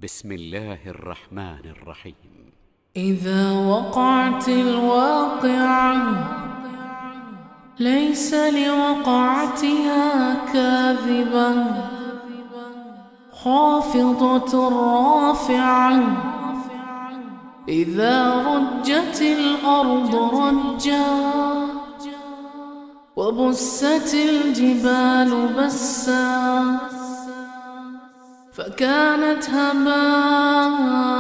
بسم الله الرحمن الرحيم. إذا وقعت الواقعة ليس لوقعتها كاذبة خافضة رافعة إذا رجت الأرض رجا وبست الجبال بسا فكانت هباء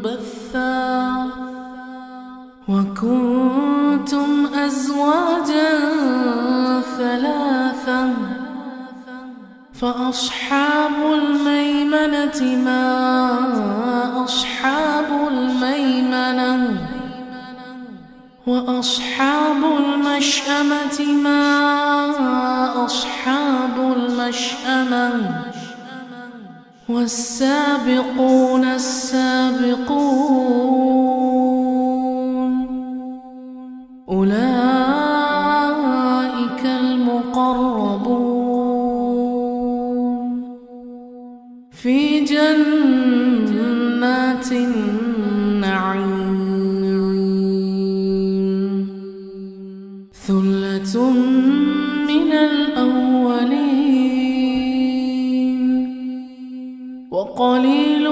منبثا وكنتم أزواجا ثلاثا فأصحاب الميمنة ما أصحاب الميمنة وأصحاب المشأمة ما أصحاب المشأمة والسابقون السابقون أولئك المقربون في جنات النعيم ثلة من الأولين وقليل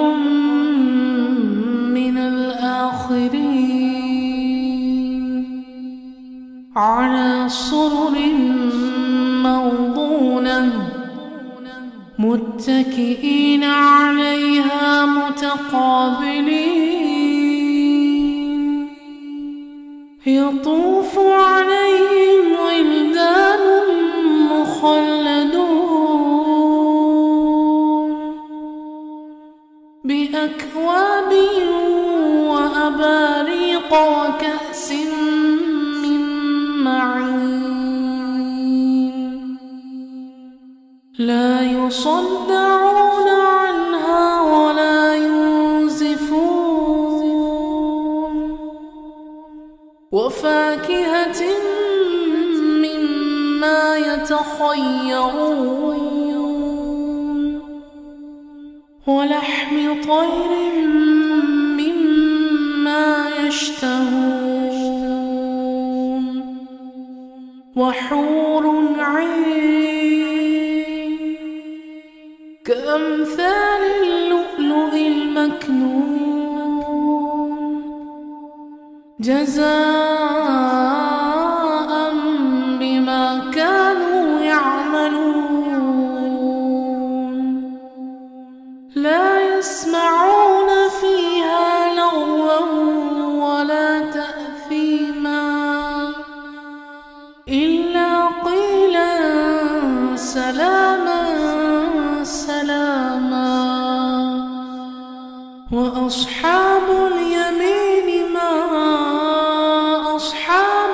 من الآخرين على سرر موضونة متكئين عليها متقابلين يطوف عليهم ولدان مخلدون بأكواب وأباريق وكأس من معين لا يصدعون عنها ولا ينزفون وفاكهة مما يتخيرون ولحم طير مما يشتهون وحور عين كأمثال اللؤلؤ المكنون جزاء بما كانوا يعملون لا يسمعون فيها لغوا ولا تأثيما إلا قيلا سلاما سلاما وأصحاب اليمين ما أصحاب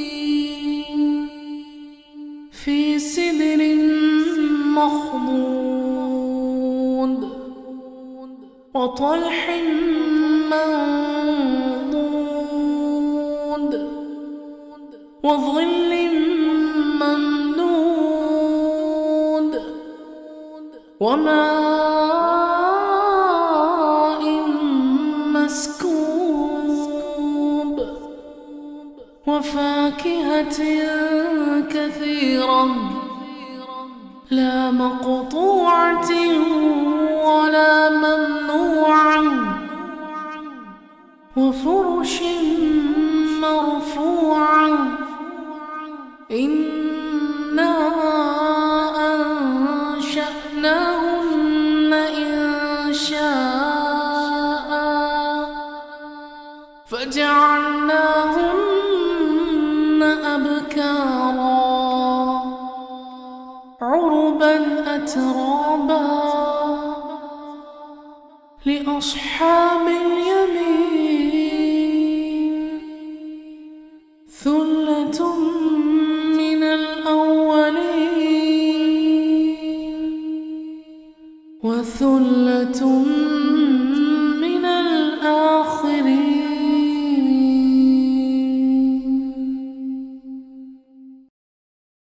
اليمين في سدر مخضود وطلح منضود وظل ممدود وماء مسكوب وفاكهة كثيرة لا مقطوعة ولا ممنوعة وفرش مرفوعة إنا أنشأناهن إنشاء فجعلناهن أبكارا عربا أترابا لأصحاب اليمين ثلة من الأولين وثلة